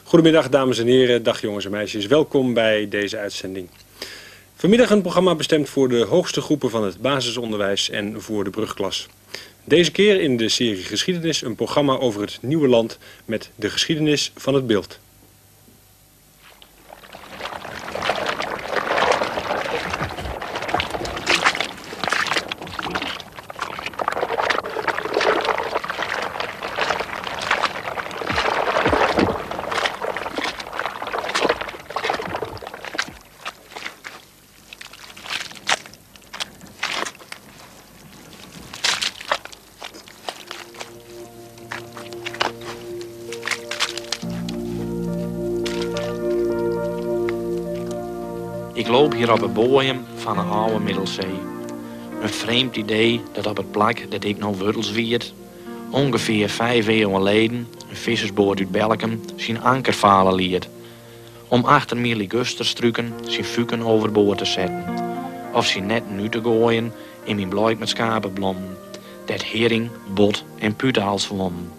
Goedemiddag dames en heren, dag jongens en meisjes. Welkom bij deze uitzending. Vanmiddag een programma bestemd voor de hoogste groepen van het basisonderwijs en voor de brugklas. Deze keer in de serie Geschiedenis een programma over het nieuwe land met de geschiedenis van het beeld. Ik loop hier op het bodem van een oude Middelzee. Een vreemd idee dat op het plak dat ik nou wortels wierd, ongeveer 5 eeuwen geleden een vissersboot uit Belgium zijn anker valen liet. Om achter meer ligusterstruiken zijn fuken overboord te zetten. Of zijn netten nu te gooien in mijn bluik met schapenblommen. Dat hering, bot en putenhals zwommen.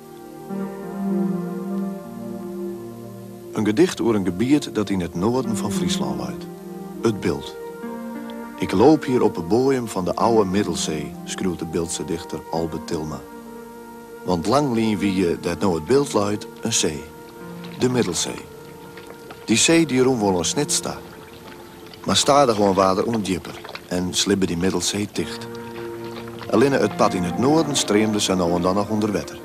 Een gedicht over een gebied dat in het noorden van Friesland luidt. Het beeld. Ik loop hier op het bodem van de oude Middelzee, schreeuwt de Beeldse dichter Albert Tilma. Want lang lien wie je dat nou het beeld luidt, een zee. De Middelzee. Die zee die erom wel een snit staat. Maar staat er gewoon water ondieper en slibben die Middelzee dicht. Alleen het pad in het noorden streemde ze nou en dan nog onder water.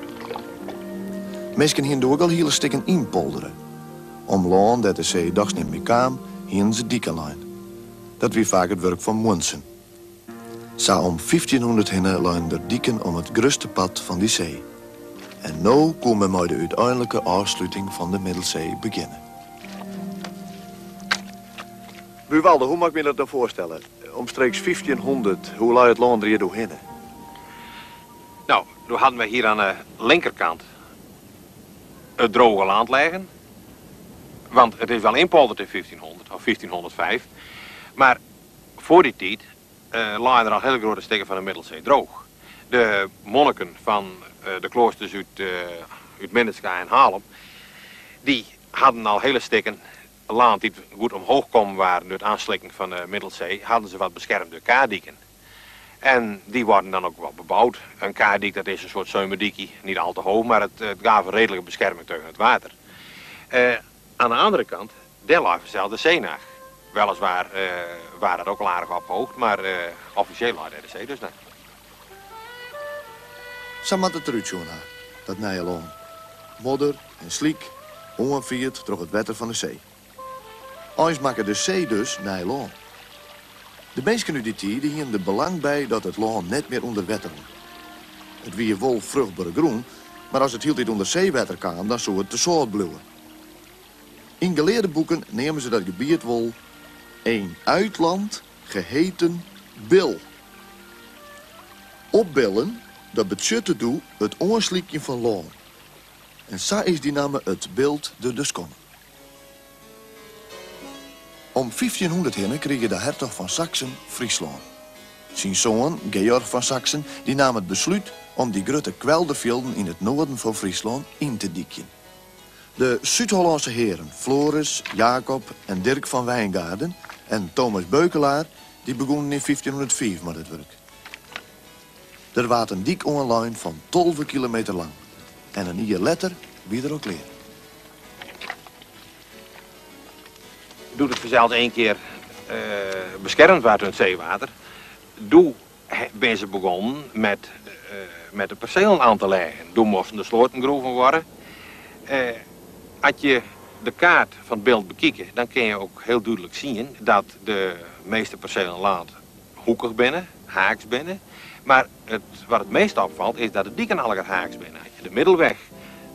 Mensen hier ook al hele stikken inpolderen. Om loon dat de zee dags niet meer kwam, hingen ze diekenlijn. Dat wie vaak het werk van Munsen. Zo om 1500 hinnen lijn er dieken om het grootste pad van die zee. En nu komen we met de uiteindelijke afsluiting van de Middelzee beginnen. Buwalde, hoe mag ik me dat dan voorstellen? Omstreeks 1500, hoe laat het land er hier doorheen? Nou, toen hadden we hier aan de linkerkant het droge land liggen. Want het is wel inpolderd in 1500 of 1505. Maar voor die tijd lagen er al hele grote stukken van de Middelzee droog. De monniken van de kloosters uit Minneska en Haarlem, die hadden al hele stukken land die goed omhoog komen waren door het aanslikken van de Middelzee, hadden ze wat beschermde kaardieken. En die worden dan ook wel bebouwd. Een kaardiek, dat is een soort zomerdiekje, niet al te hoog, maar het gaf een redelijke bescherming tegen het water. Aan de andere kant, daar lag dezelfde zeenaag. Weliswaar waren dat ook al aardig opgehoogd, maar officieel lag de zee dus niet. Samat het eruit, Jonah, dat Nijloon. Modder en sliek, ongeveerd door het water van de zee. Eens maken de zee dus Nijloon. De mensen uit die tijd hielden er belang bij dat het land net meer onder water was. Het wie wel vruchtbare groen, maar als het heel dit onder zeewater kwam, dan zou het te zout bloeien. In geleerde boeken nemen ze dat gebied wel een uitland geheten Bil. Opbillen, dat betutte doe het oorsliekje van land. En zo is die naam het beeld dus komen. Om 1500 heen kreeg de hertog van Saksen Friesland. Zijn zoon, Georg van Saksen, die nam het besluit om die grote kweldervelden in het noorden van Friesland in te dikken. De Zuid-Hollandse heren Floris, Jacob en Dirk van Wijngaarden en Thomas Beukelaar die begonnen in 1505 met het werk. Er was een dik online van 12 kilometer lang. En een jaar later wie er ook leer. Doet het vanzelfs 1 keer beschermd werd door het zeewater. Toen ben ze begonnen met de percelen aan te leggen. Toen moesten de slotengroeven worden. Als je de kaart van het beeld bekijkt, dan kun je ook heel duidelijk zien dat de meeste percelen land hoekig binnen, haaks binnen. Maar wat het meest opvalt is dat de dieken allemaal haaks binnen. De middelweg,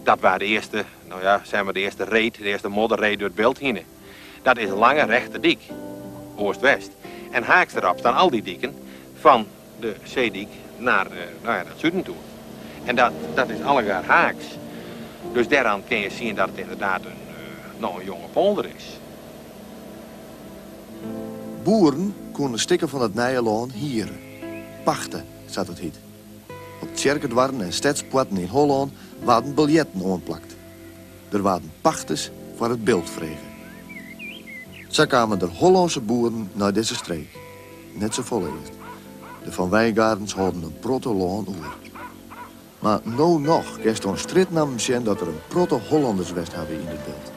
dat waren de eerste, nou ja, zeg maar de eerste reet, de eerste modderreet door het beeld heen. Dat is een lange rechte dik, oost-west. En haaks erop staan al die dieken van de zeediek naar het zuiden toe. En dat is allemaal haaks. Dus daaraan kun je zien dat het inderdaad een jonge polder is. Boeren konden stikken van het Nijelaan hieren. Pachten, zat het heet. Op kerkendwarren en stadspoorten in Holland waren biljetten aanplakt. Er waren pachters voor het beeld vregen. Zo kwamen de Hollandse boeren naar deze streek. Net zo volledig. De Van Wijngaardens hadden een protte loon oer. Maar nou nog kerst een strijdnaam zien dat er een protte Hollanders west hebben in het beeld.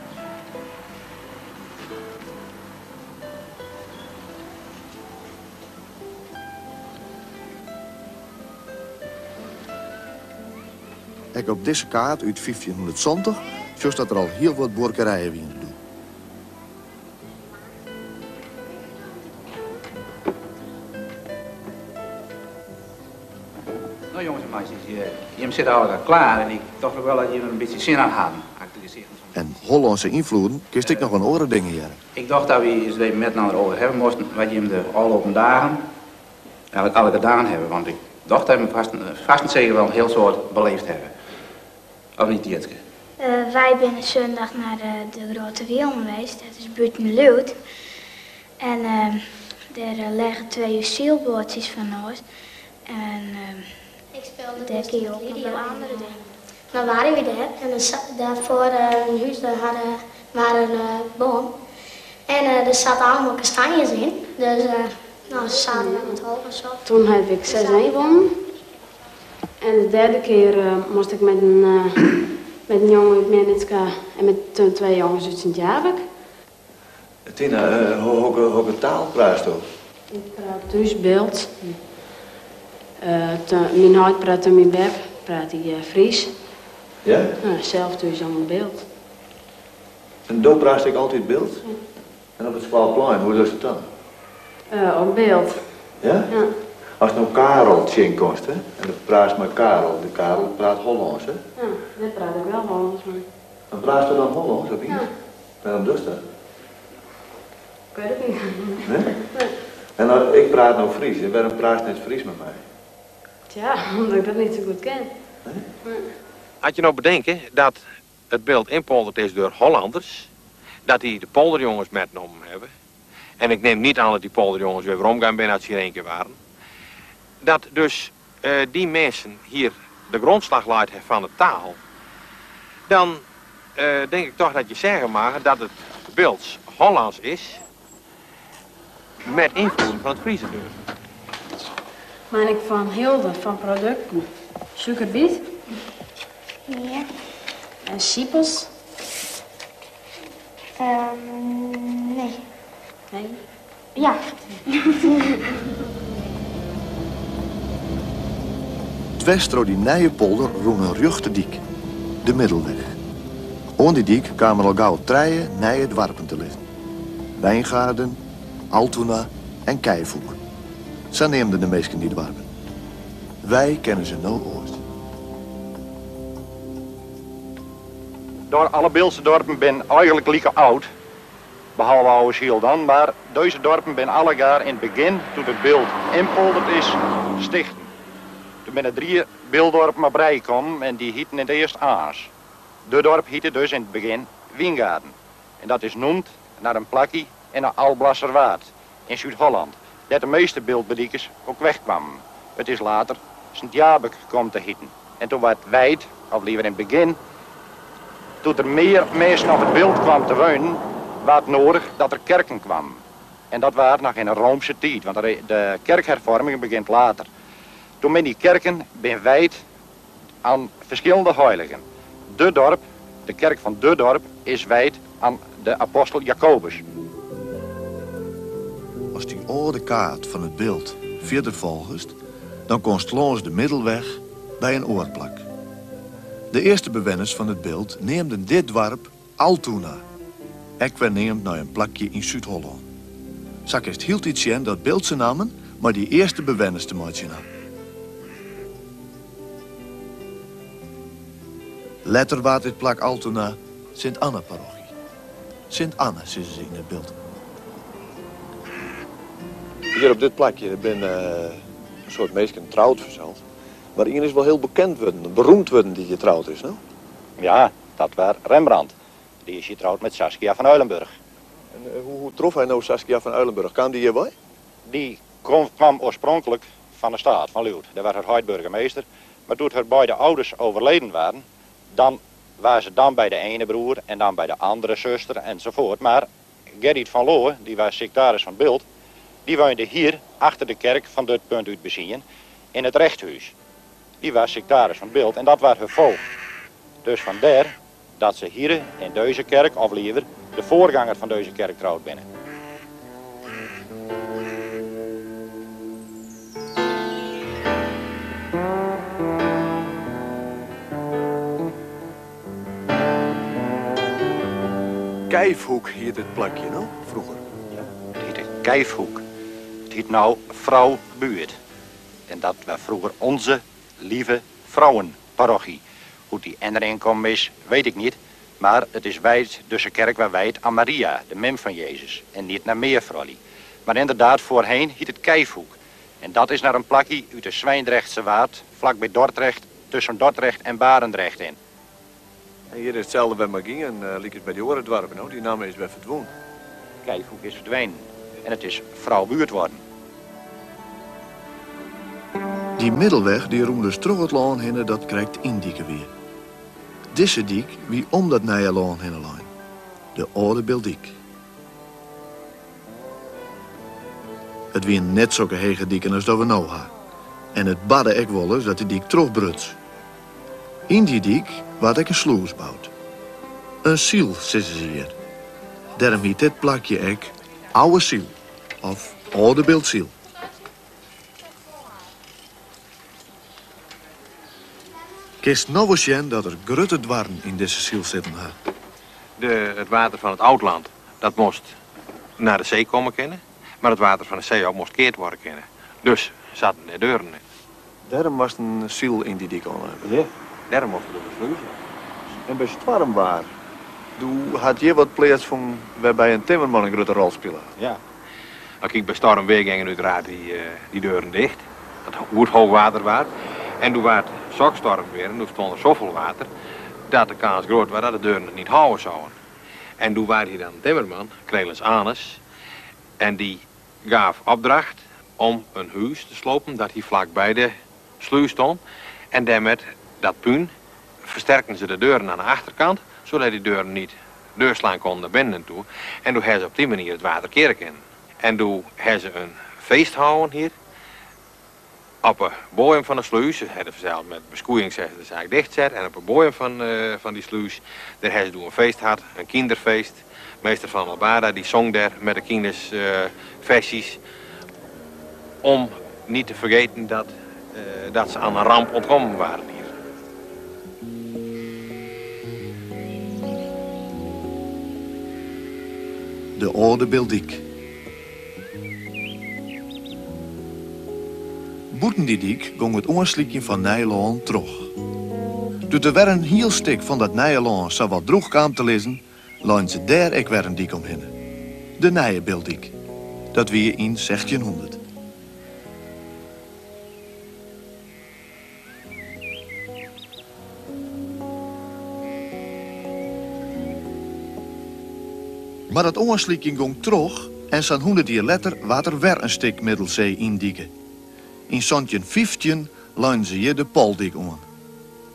Ook op deze kaart uit 1520 zoals dat er al heel wat boerkerijen wienen doen. Nou jongens en meisjes, je zit al klaar en ik dacht ook wel dat je er een beetje zin aan had. En Hollandse invloeden kist ik nog een oren dingen hier. Ik dacht dat we eens even met elkaar over hebben moesten wat je hem de afgelopen dagen eigenlijk alle gedaan hebben. Want ik dacht dat we hem vast en zeker wel een heel soort beleefd hebben. Of niet, Jitske? Wij zijn zondag naar de Grote Wiel geweest. Dat is buiten Leeuwarden. En daar liggen 2 zielbootjes van ons. En Ik speelde daar kun je ook nog wel andere dingen. Dan waren we daar en daarvoor een huis daar waren een boom. En er zaten allemaal kastanjes in. Dus nou, ze zaten met het hoog en zo. Toen heb ik 6 gewonnen. En de derde keer moest ik met een jongen uit Menitska en met 2 jongens uit Sint-Jabek. Tina, hoge taal praat toch? Ik praat dus beeld. Mijn huid praat en mijn beb praat hij Fries. Ja? Zelf dus allemaal beeld. En daar praat ik altijd beeld? Ja. En op het Spaalplein, hoe is het dan? Ook beeld. Ja? Ja. Als nou Karel tjen kost, hè? En dan praat met Karel. De Karel praat Hollands, hè? Ja, dit praat ik wel Hollands, maar... Dan praat ze dan Hollands, of niet? Ja. Waarom doe je dat? Ik weet het niet. Nee? Nee. En dan, ik praat nou Fries, en waarom praat je niet Fries met mij? Tja, omdat ik dat niet zo goed ken. Nee? Nee. Had je nou bedenken dat het beeld inpolderd is door Hollanders, dat die de polderjongens metgenomen hebben, en ik neem niet aan dat die polderjongens weer omgaan binnen als ze hier 1 keer waren, dat dus die mensen hier de grondslag laat hebben van de taal, dan denk ik toch dat je zeggen mag dat het beeld Hollands is met invloed van het Friese deur. Maar ik van Hilde van producten. Suikerbiet Ja. en siepels. Nee. Nee. Ja. Dwestro die Nijepolder roen een ruchte diek. De Middelweg. Onder die diek kwamen al gauw 3 nije dwarpen te liggen. Wijngaarden, Altona en Keivoek. Zo neemden de meesten die dwarpen. Wij kennen ze nou ooit. Door alle Beeldse dorpen ben eigenlijk lieke oud. Behalve oude Schiel dan, maar deze dorpen ben allegaar in het begin, toen het beeld inpolderd is, stichten. Toen ben er 3 beelddorpen maar bijgekomen en die hieten in het eerst Aas. De dorp hiette dus in het begin Wijngaarden. En dat is noemd naar een plakkie in een Alblasserwaard in Zuid-Holland. Dat de meeste beeldbediekers ook wegkwamen. Het is later Sint-Jabek kwam te hieten. En toen werd wijd, of liever in het begin, toen er meer mensen op het beeld kwam te wonen, was het nodig dat er kerken kwamen. En dat was nog in een Roomse tijd, want de kerkhervorming begint later. Toen ben die kerken ben wijd aan verschillende heiligen. De kerk van de dorp is wijd aan de apostel Jacobus. Als die oude kaart van het beeld verder volgest, dan komt langs de Middelweg bij een oorplak. De eerste bewoners van het beeld neemden dit dorp Altona. Ik werd neemt naar een plakje in Zuid-Holland. Zak is hield iets in dat beeld ze namen, maar die eerste bewoners te maken nam. Later werd dit plak Altona Sint-Anna-parochie. Sint-Anna zitten ze in het beeld. Hier op dit plakje ben een soort meisje trouwd verzeld. Maar iemand is wel heel bekend worden, beroemd worden die getrouwd is, no? Ja, dat was Rembrandt. Die is getrouwd met Saskia van Uilenburg. En hoe trof hij nou Saskia van Uilenburg? Kwam die hierbij? Die kwam oorspronkelijk van de staat, van Leeuwarden. Daar was haar huidburgemeester. Maar toen haar beide ouders overleden waren, dan waren ze dan bij de ene broer en dan bij de andere zuster enzovoort. Maar Gerrit van Loo, die was secretaris van Bilt, die woonde hier achter de kerk van dit punt uit bezien in het rechthuis. Die was secretaris van Bilt en dat was haar voogd. Dus vandaar dat ze hier in deze kerk, of liever de voorganger van deze kerk, trouwd binnen. Kijfhoek heet het plakje, no? Vroeger. Het heette Kijfhoek. Het heet nou Vrouw Buurt. En dat was vroeger onze lieve vrouwenparochie. Hoe die erin komt is, weet ik niet. Maar het is wijd, dus de kerk waar wijd aan Maria, de mem van Jezus. En niet naar Meerfrolly. Maar inderdaad, voorheen heet het Kijfhoek. En dat is naar een plakje uit de Zwijndrechtse Waard, vlak bij Dordrecht, tussen Dordrecht en Barendrecht in. En hier is hetzelfde bij Magien en liep het bij die Orendwarpen, no? Die naam is weer verdwenen. Kijfhoek is verdwenen. En het is Vrouw Buurt worden. Die middelweg die roem dus terug het laan heen, dat krijgt indieken weer. Deze diek wie om dat nieuwe laan heen lijn. De oude Bildiek. Het wie net zulke hege dieken als dat we nou hebben. En het badde ik wel eens dat die diek terugbruts. In die diek werd ik een sluis bouwd. Een ziel, zeggen ze hier. Daarom heet dit plakje ik oude ziel. Of oude Bildziel. Kist nou eens zien dat er grote dwarren in deze ziel zitten. Het water van het Oudland, dat moest naar de zee komen kennen. Maar het water van de zee ook moest keerd worden kennen. Dus zaten de deuren in. Daarom was een ziel in die dik aan. Ja. Daarom mochten we de vluchten. En bij Stwarm waar, had je wat plaats van waarbij een timmerman een grote rol speelde? Ja. Als ik bij storm weer gingen uiteraard die deuren dicht. Dat hoe hoog water was. En toen was het zokstorm weer en toen stond er zoveel water dat de kans groot was dat de deuren het niet houden zouden. En toen was hier dan een timmerman, Krelens Anes, en die gaf opdracht om een huis te slopen dat hier vlak bij de sluis stond. En daarmee dat puin versterkten ze de deuren aan de achterkant, zodat die deuren niet deurslaan konden naar binnen toe. En toen hebben ze op die manier het water keren kunnen. En toen hebben ze een feest gehouden hier. Op een bodem van de sluis, ze hadden verzeild met beschoeiing, zeggen de zaak dichtzet. En op een bodem van die sluis, daar hebben ze toen een feest gehad, een kinderfeest. Meester van Albada, die zong daar met de kinders versies. Om niet te vergeten dat ze aan een ramp ontkomen waren hier. De oude Bildiek. Boeten die diek ging het oorslikje van Nijlaan terug. Toen er weer een heel stuk van dat Nijlaan zo wat droeg kwam te lezen, laan ze daar ook weer een diek omheen. De nieuwe Bildiek. Dat weer in 1600. Maar dat oorslikje ging terug en zo'n 100 jaar later was er weer een stuk Middelzee indieken. In 1515 lijnen ze hier de Poldik aan.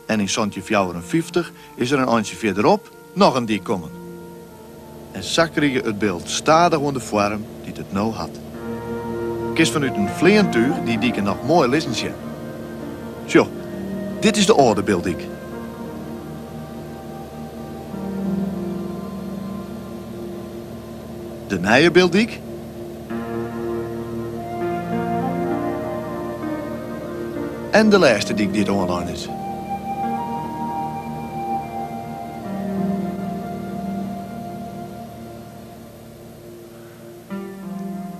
En in 1554 is er een eindje verderop nog een dik komen. En zo kreeg het beeld stadig aan de vorm die het nou had. Kist vanuit een vleentuig die dieken nog mooi lezen zien. Zo, dit is de oude Bildiek. De nieuwe Bildiek. En de laatste die dit online is.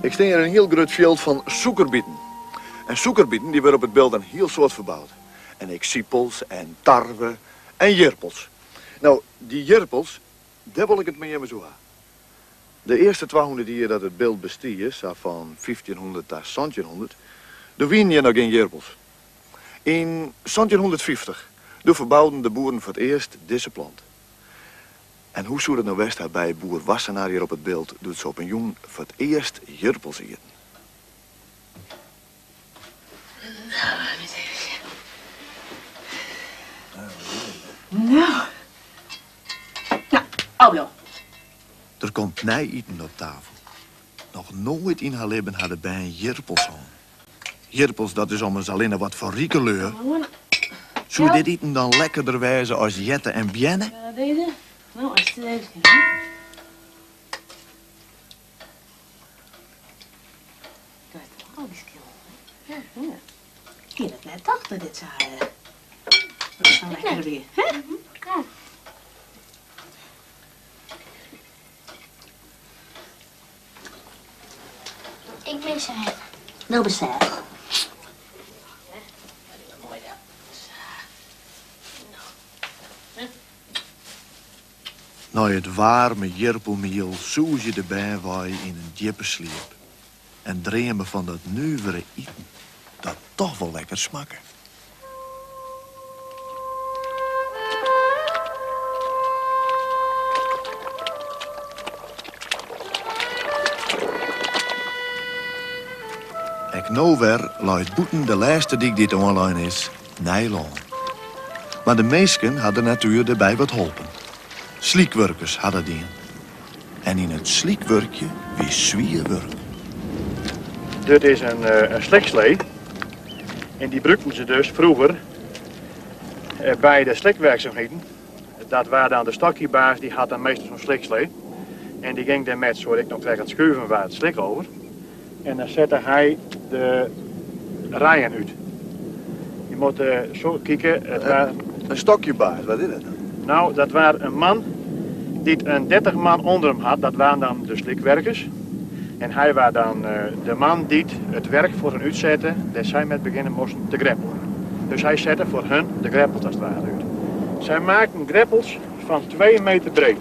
Ik sta hier in een heel groot veld van suikerbieten. En suikerbieten die worden op het beeld een heel soort verbouwd. En ik siepels en tarwe en jerpels. Nou, die jerpels, daar wil ik het met je zo aan. De eerste 200 jaar dat het beeld bestier, van 1500 tot 1700, toen wien je nog geen jerpels. In 1750, toen verbouwden de boeren voor het eerst deze plant. En hoe zou het nou best hebben bij boer Wassenaar hier op het beeld, doet ze op een jong voor het eerst jerpels eten. Nou, Pablo. Er komt nij-eten op tafel. Nog nooit in haar leven hadden bij een jerpels aan. Jerpels, dat is om eens alleen wat voor riekeleur. Zou dit eten dan lekkerder wijzen als Jette en Bienne? Deze? Nou, als het even. Kijk, al die skil. Ja. Je hebt net dachten dit zou. Dat gaan lekker weer. Hè? Ja. Ik ben zij. Nou, besef. Na het warme jerpelmeel zoes je erbij waar je in een diepe sliep. En dreamen van dat nuivere eten. Dat toch wel lekker smaken. Ik nowhere luidt boeten de laatste die dit online is, nylon. Maar de meesten hadden natuurlijk erbij wat holpen. Sliekwerkers hadden die. En in het sliekwerkje wie zwierwerk. Dit is een slekslee. En die gebruikten ze dus vroeger bij de slikwerkzaamheden. Dat waren dan de stokjebaas, die had dan meestal zo'n slikslee. En die ging dan met, zoals ik nog zeg, het schuiven waar het slik over. En dan zette hij de rijen uit. Je moet zo kijken. Een stokjebaas, wat is dat dan? Nou, dat was een man die een 30 man onder hem had. Dat waren dan de slikwerkers. En hij was dan de man die het werk voor hen uitzette, dat zij met beginnen moesten te greppelen. Dus hij zette voor hun de greppels als het ware uit. Zij maakten greppels van 2 meter breed.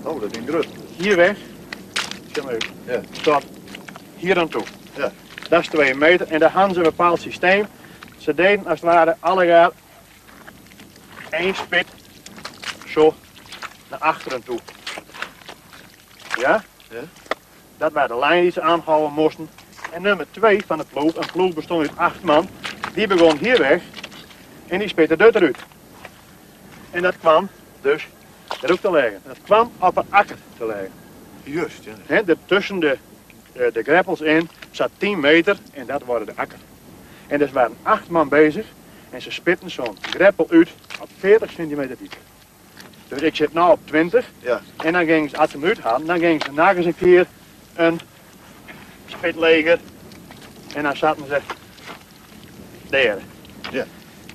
Oh, dat is groot. Hier weg, zeg maar even, tot hier aan toe. Ja. Dat is 2 meter en daar hadden ze een bepaald systeem. Ze deden als het ware alle jaar 1 spit zo naar achteren toe. Ja? Ja. Dat waren de lijnen die ze aanhouden moesten. En nummer 2 van de ploeg, een ploeg bestond uit 8 man, die begon hier weg en die spitte dit eruit. En dat kwam dus er ook te liggen. Dat kwam op een akker te liggen. Juist, ja. He, tussen de greppels in zat 10 meter en dat waren de akker. En dus waren 8 man bezig en ze spitten zo'n greppel uit op 40 centimeter diep. Dus ik zit nu op 20 ja. En dan gingen ze, als ze hem uit hadden, dan gingen ze nog eens een keer een spitleger en dan zaten ze daar. Ja.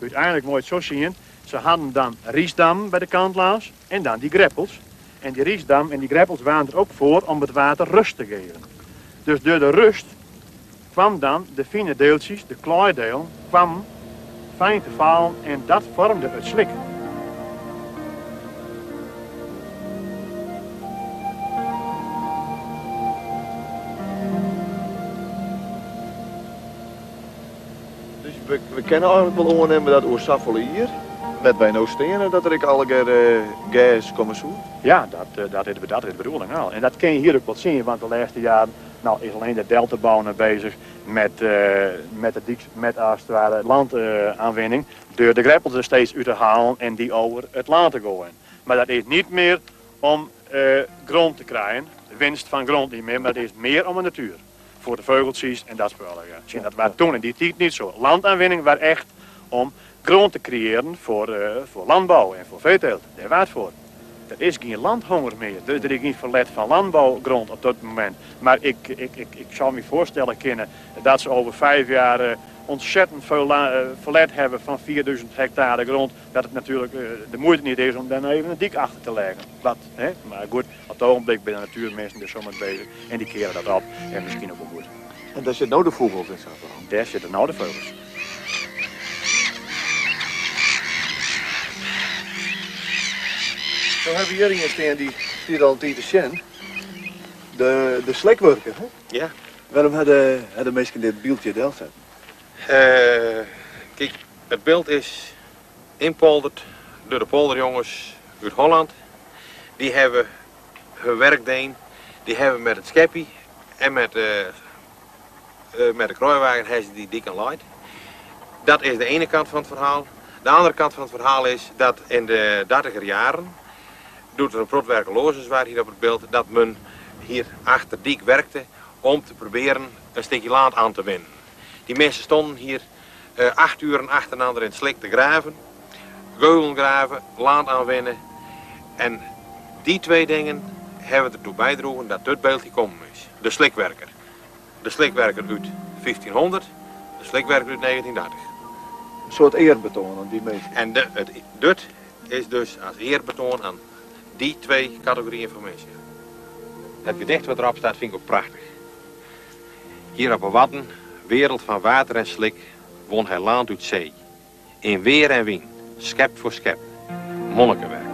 Uiteindelijk moet je het zo zien, ze hadden dan riesdam bij de kant langs en dan die greppels. En die riesdam en die greppels waren er ook voor om het water rust te geven. Dus door de rust kwam dan de fine deeltjes, de klaaideel, kwam fijn te vallen en dat vormde het slik. Dus we kennen eigenlijk wel aannemen dat Oersafel hier, met bij nou stenen, dat er ik alle keer gas komen zoeken. Ja, dat is de bedoeling al. En dat kun je hier ook wel zien, want de laatste jaren is alleen de deltabouw bezig met als het ware landaanwinning. Door de greppels er steeds uit te halen en die over het land te gooien. Maar dat is niet meer om grond te krijgen, winst van grond niet meer, maar dat is meer om de natuur. Voor de vogeltjes en dat spullen. Ja. Dat was toen in die tijd niet zo. Landaanwinning was echt om grond te creëren voor landbouw en voor veeteelt. Daar was het voor. Er is geen landhonger meer. Er is geen verlet van landbouwgrond op dat moment. Maar ik zou me voorstellen kunnen dat ze over 5 jaar ontzettend veel verlet hebben van 4000 hectare grond. Dat het natuurlijk de moeite niet is om daar even een dik achter te leggen. Dat, hè? Maar goed, op het ogenblik zijn de natuurmensen er zo mee bezig. En die keren dat op. En misschien ook wel goed. En daar zitten nou de vogels in zaten? Daar zitten nou de vogels. Zo hebben we hier een steen die al een zien. De slikwerker, hè? Ja. Waarom hadden mensen dit beeldje deel zetten? Kijk, het beeld is inpolderd door de polderjongens uit Holland. Die hebben hun werk gedaan. Die hebben met het scheppie en met de kruiwagen hebben ze die dik en light. Dat is de ene kant van het verhaal. De andere kant van het verhaal is dat in de 30er jaren doet er een prot werkelozen zwaar hier op het beeld, dat men hier achter dik werkte om te proberen een stukje land aan te winnen. Die mensen stonden hier 8 uur achter elkaar in het slik te graven, geulen graven, land aanwinnen. En die twee dingen hebben ertoe bijgedragen dat dit beeld gekomen is. De slikwerker. De slikwerker uit 1500, de slikwerker uit 1930. Een soort eerbetoon aan die mensen. En dit is dus als eerbetoon aan die twee categorieën van mensen. Het gedicht wat erop staat vind ik ook prachtig. Hier op een Wadden, wereld van water en slik, won hij land uit zee. In weer en wind, schep voor schep, monnikenwerk.